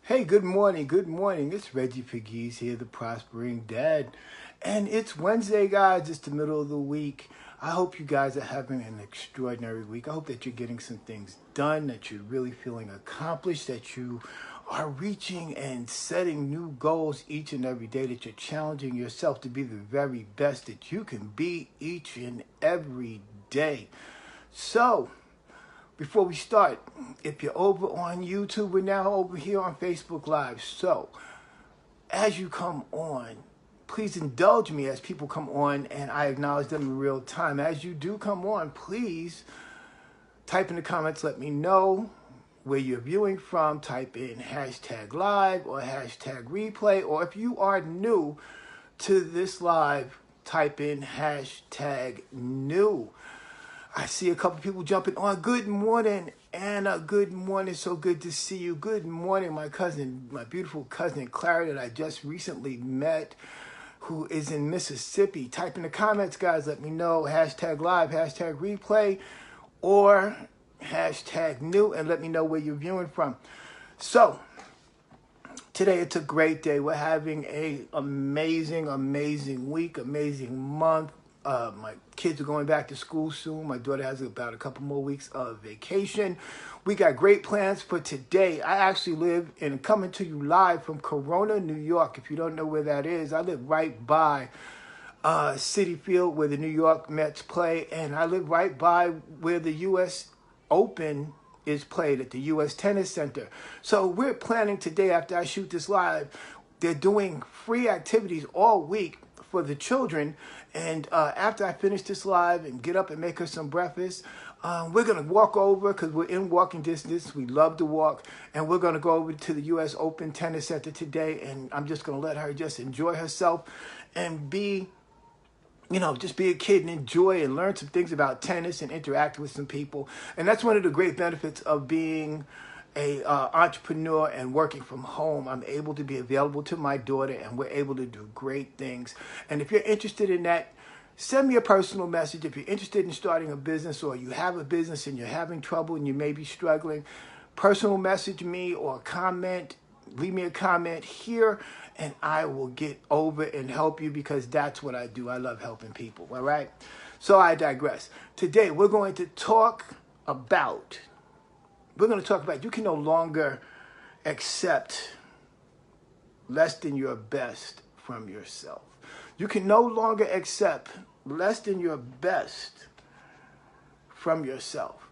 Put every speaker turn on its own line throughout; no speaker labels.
Hey, good morning. Good morning. It's Reggie Pegues here, the Prospering Dad. And it's Wednesday, guys. It's the middle of the week. I hope you guys are having an extraordinary week. I hope that you're getting some things done, that you're really feeling accomplished, that you are reaching and setting new goals each and every day, that you're challenging yourself to be the very best that you can be each and every day. So, before we start, if you're over on YouTube, we're now over here on Facebook Live. So, as you come on, please indulge me as people come on and I acknowledge them in real time. As you do come on, please type in the comments, let me know where you're viewing from. Type in hashtag live or hashtag replay. Or if you are new to this live, type in hashtag new. I see a couple people jumping on. Good morning, Anna. Good morning. So good to see you. Good morning, my cousin, my beautiful cousin, Clara, that I just recently met, who is in Mississippi. Type in the comments, guys. Let me know. Hashtag live, hashtag replay, or hashtag new, and let me know where you're viewing from. So, today it's a great day. We're having an amazing week, amazing month. My kids are going back to school soon. My daughter has about a couple more weeks of vacation. We got great plans for today. I actually live and coming to you live from Corona, New York. If you don't know where that is, I live right by Citi Field where the New York Mets play, and I live right by where the U.S. Open is played at the U.S. Tennis Center. So we're planning today, after I shoot this live, they're doing free activities all week for the children. And after I finish this live and get up and make her some breakfast, we're going to walk over because we're in walking distance. We love to walk. And we're going to go over to the U.S. Open Tennis Center today. And I'm just going to let her just enjoy herself and be, just be a kid and enjoy and learn some things about tennis and interact with some people. And that's one of the great benefits of being a entrepreneur and working from home. I'm able to be available to my daughter, and we're able to do great things. And if you're interested in that, send me a personal message. If you're interested in starting a business, or you have a business and you're having trouble and you may be struggling, personal message me or comment. Leave me a comment here, and I will get over and help you, because that's what I do. I love helping people, all right? So I digress. Today, we're going to talk about you can no longer accept less than your best from yourself. You can no longer accept less than your best from yourself.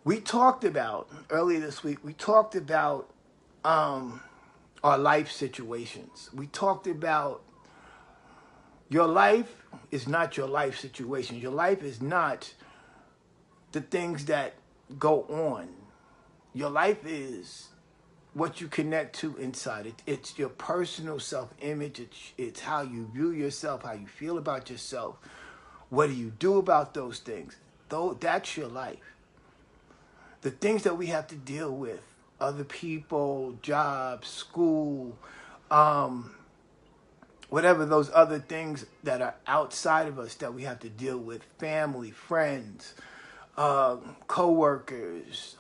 We talked about, earlier this week, our life situations. We talked about your life is not your life situation. Your life is not the things that go on. Your life is what you connect to inside. It's your personal self-image. It's how you view yourself, how you feel about yourself. What do you do about those things? Though that's your life. The things that we have to deal with, other people, jobs, school, whatever those other things that are outside of us that we have to deal with, family, friends, co-workers,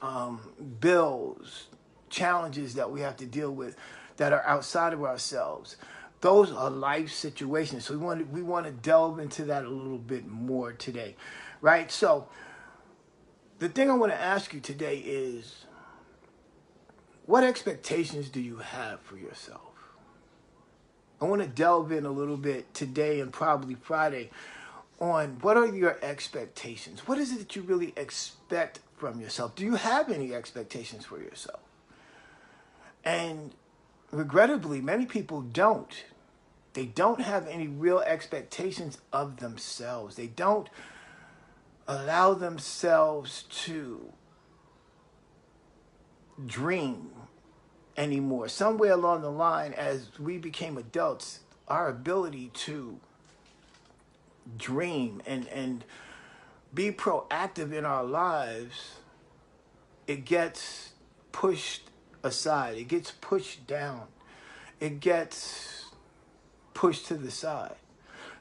bills, challenges that we have to deal with that are outside of ourselves. Those are life situations. So we want to delve into that a little bit more today, right? So the thing I want to ask you today is, what expectations do you have for yourself? I want to delve in a little bit today and probably Friday on what are your expectations? What is it that you really expect from yourself? Do you have any expectations for yourself? And regrettably, many people don't. They don't have any real expectations of themselves. They don't allow themselves to dream anymore. Somewhere along the line, as we became adults, our ability to dream and be proactive in our lives, it gets pushed aside. It gets pushed down. It gets pushed to the side.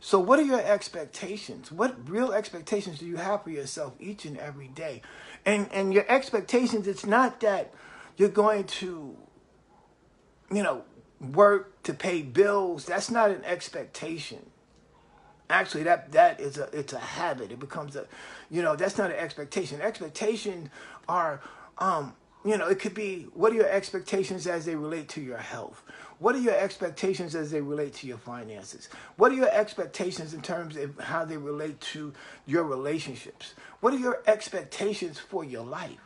So what are your expectations? What real expectations do you have for yourself each and every day? And your expectations, it's not that you're going to, you know, work to pay bills. That's not an expectation. Actually, that is it's a habit. It becomes a, you know, that's not an expectation. Expectations are, you know, it could be, what are your expectations as they relate to your health? What are your expectations as they relate to your finances? What are your expectations in terms of how they relate to your relationships? What are your expectations for your life?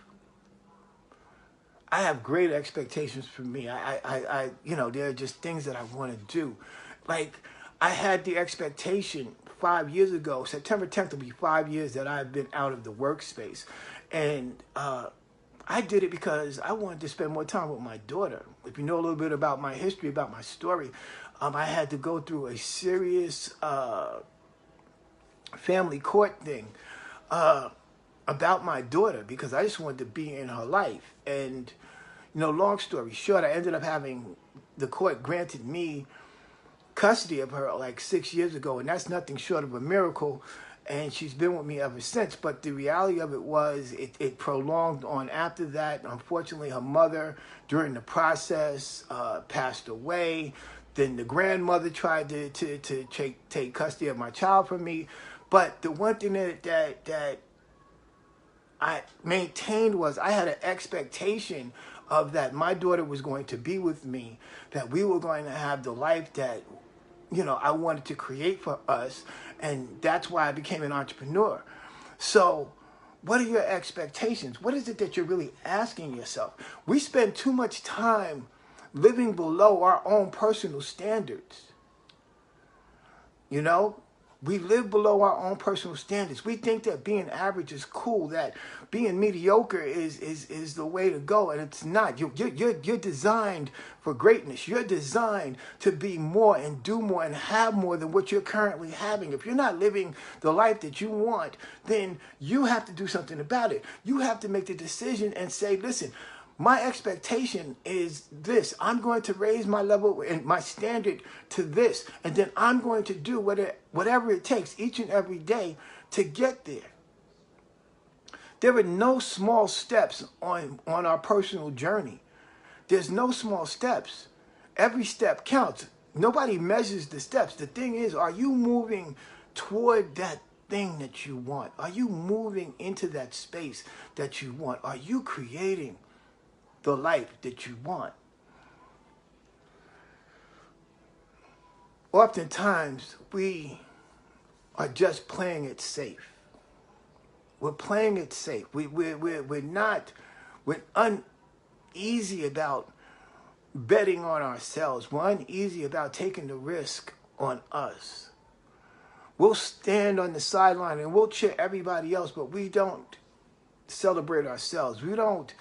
I have great expectations for me. You know, there are just things that I want to do. Like, I had the expectation 5 years ago, September 10th will be 5 years that I've been out of the workspace. And I did it because I wanted to spend more time with my daughter. If you know a little bit about my history, about my story, I had to go through a serious family court thing about my daughter because I just wanted to be in her life. And, you know, long story short, I ended up having the court granted me custody of her like 6 years ago, and that's nothing short of a miracle. And she's been with me ever since. But the reality of it was it prolonged on after that. Unfortunately, her mother, during the process, passed away. Then the grandmother tried to take custody of my child from me. But the one thing that I maintained was I had an expectation of that my daughter was going to be with me, that we were going to have the life that, you know, I wanted to create for us. And that's why I became an entrepreneur. So what are your expectations? What is it that you're really asking yourself? We spend too much time living below our own personal standards. You know, we live below our own personal standards. We think that being average is cool, that being mediocre is the way to go, and it's not. You're designed for greatness. You're designed to be more and do more and have more than what you're currently having. If you're not living the life that you want, then you have to do something about it. You have to make the decision and say, listen, my expectation is this. I'm going to raise my level and my standard to this. And then I'm going to do whatever it takes each and every day to get there. There are no small steps on our personal journey. There's no small steps. Every step counts. Nobody measures the steps. The thing is, are you moving toward that thing that you want? Are you moving into that space that you want? Are you creating the life that you want? Oftentimes, we are just playing it safe. We're playing it safe. We're uneasy about betting on ourselves. We're uneasy about taking the risk on us. We'll stand on the sideline and we'll cheer everybody else, but we don't celebrate ourselves. We don't,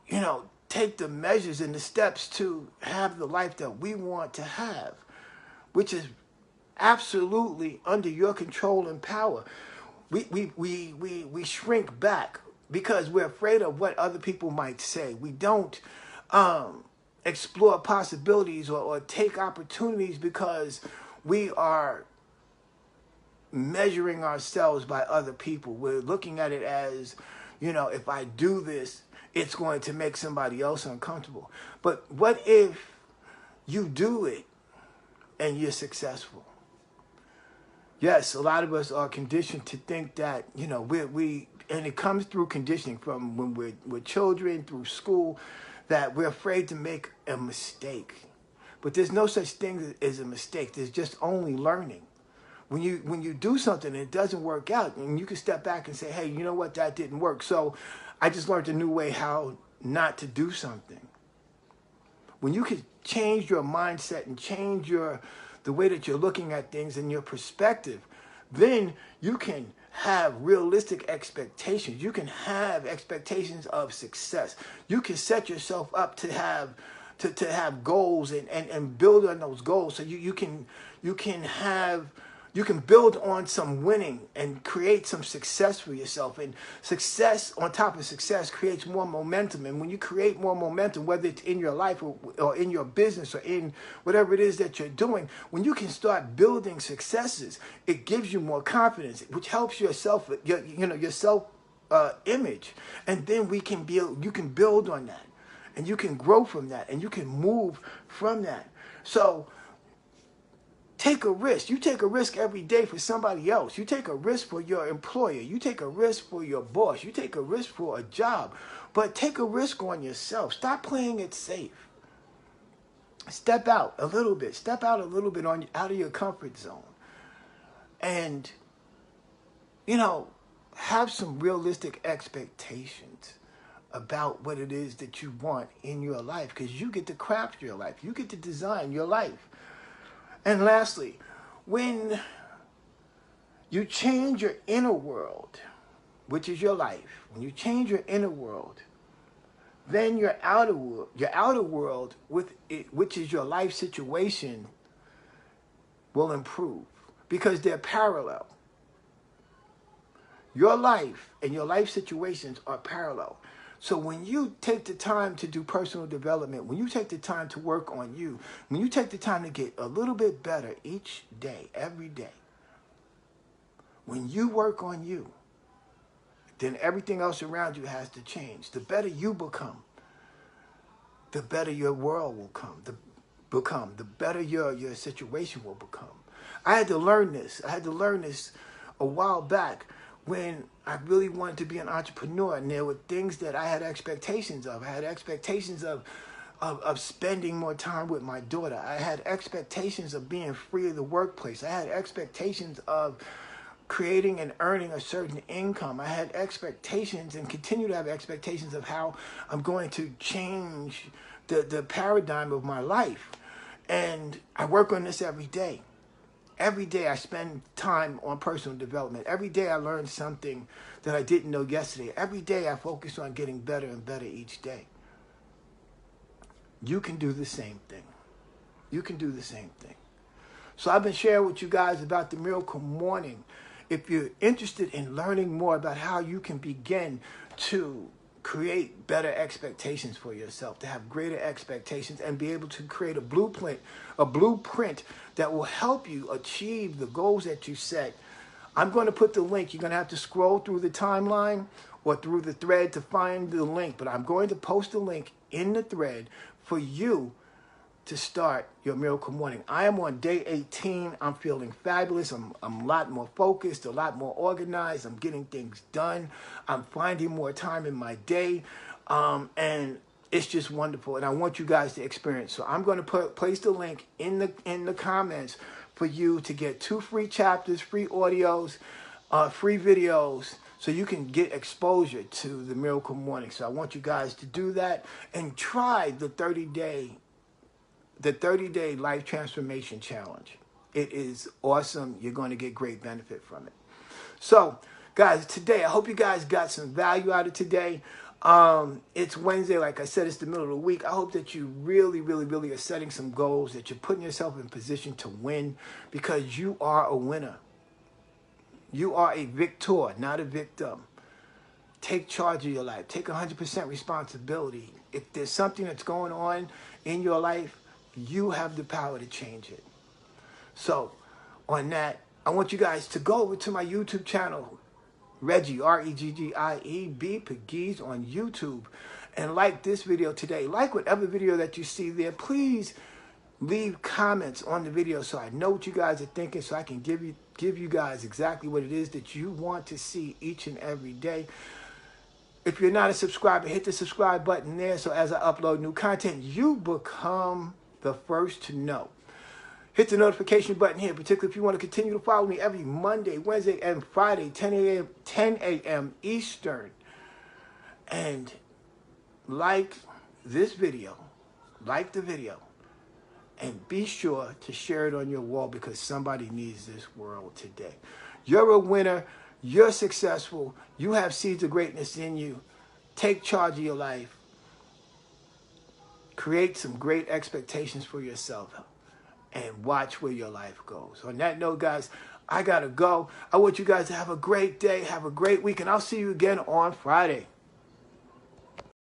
you know, take the measures and the steps to have the life that we want to have, which is absolutely under your control and power. We shrink back because we're afraid of what other people might say. We don't explore possibilities or take opportunities because we are measuring ourselves by other people. We're looking at it as, you know, if I do this, it's going to make somebody else uncomfortable. But what if you do it and you're successful? Yes, a lot of us are conditioned to think that, you know, and it comes through conditioning from when we're children, through school, that we're afraid to make a mistake. But there's no such thing as a mistake. There's just only learning. When you do something and it doesn't work out, and you can step back and say, hey, you know what, that didn't work. So I just learned a new way how not to do something. When you can change your mindset and change the way that you're looking at things and your perspective, then you can have realistic expectations. You can have expectations of success. You can set yourself up to have goals and build on those goals. So you can build on some winning and create some success for yourself. And success on top of success creates more momentum. And when you create more momentum, whether it's in your life or in your business or in whatever it is that you're doing, when you can start building successes, it gives you more confidence, which helps your self image, and then we can build. You can build on that, and you can grow from that, and you can move from that. So take a risk. You take a risk every day for somebody else. You take a risk for your employer. You take a risk for your boss. You take a risk for a job. But take a risk on yourself. Stop playing it safe. Step out a little bit. Step out a little bit out of your comfort zone. And, have some realistic expectations about what it is that you want in your life. Because you get to craft your life. You get to design your life. And lastly, when you change your inner world, which is your life, when you change your inner world, then your outer world, which is your life situation, will improve because they're parallel. Your life and your life situations are parallel. So when you take the time to do personal development, when you take the time to work on you, when you take the time to get a little bit better each day, every day, when you work on you, then everything else around you has to change. The better you become, the better your world will become. The better your situation will become. I had to learn this. I had to learn this a while back when I really wanted to be an entrepreneur, and there were things that I had expectations of. I had expectations of spending more time with my daughter. I had expectations of being free of the workplace. I had expectations of creating and earning a certain income. I had expectations and continue to have expectations of how I'm going to change the paradigm of my life. And I work on this every day. Every day I spend time on personal development. Every day I learn something that I didn't know yesterday. Every day I focus on getting better and better each day. You can do the same thing. You can do the same thing. So I've been sharing with you guys about the Miracle Morning. If you're interested in learning more about how you can begin to create better expectations for yourself, to have greater expectations and be able to create a blueprint that will help you achieve the goals that you set, I'm going to put the link. You're going to have to scroll through the timeline or through the thread to find the link, but I'm going to post a link in the thread for you to start your Miracle Morning. I am on day 18. I'm feeling fabulous. I'm a lot more focused, a lot more organized. I'm getting things done. I'm finding more time in my day. And it's just wonderful. And I want you guys to experience. So I'm going to place the link in the comments for you to get 2 free chapters, free audios, free videos, so you can get exposure to the Miracle Morning. So I want you guys to do that and try the 30-day Life Transformation Challenge. It is awesome. You're going to get great benefit from it. So, guys, today, I hope you guys got some value out of today. It's Wednesday. Like I said, it's the middle of the week. I hope that you really, really, really are setting some goals, that you're putting yourself in position to win, because you are a winner. You are a victor, not a victim. Take charge of your life. Take 100% responsibility. If there's something that's going on in your life, you have the power to change it. So, on that, I want you guys to go over to my YouTube channel, Reggie, R-E-G-G-I-E-B, Pegues on YouTube, and like this video today. Like whatever video that you see there. Please leave comments on the video so I know what you guys are thinking, so I can give you guys exactly what it is that you want to see each and every day. If you're not a subscriber, hit the subscribe button there, so as I upload new content, you become the first to know. Hit the notification button here, particularly if you want to continue to follow me every Monday, Wednesday, and Friday, 10 a.m. Eastern. And like this video, like the video, and be sure to share it on your wall, because somebody needs this world today. You're a winner. You're successful. You have seeds of greatness in you. Take charge of your life. Create some great expectations for yourself, and watch where your life goes. On that note, guys, I got to go. I want you guys to have a great day. Have a great week, and I'll see you again on Friday.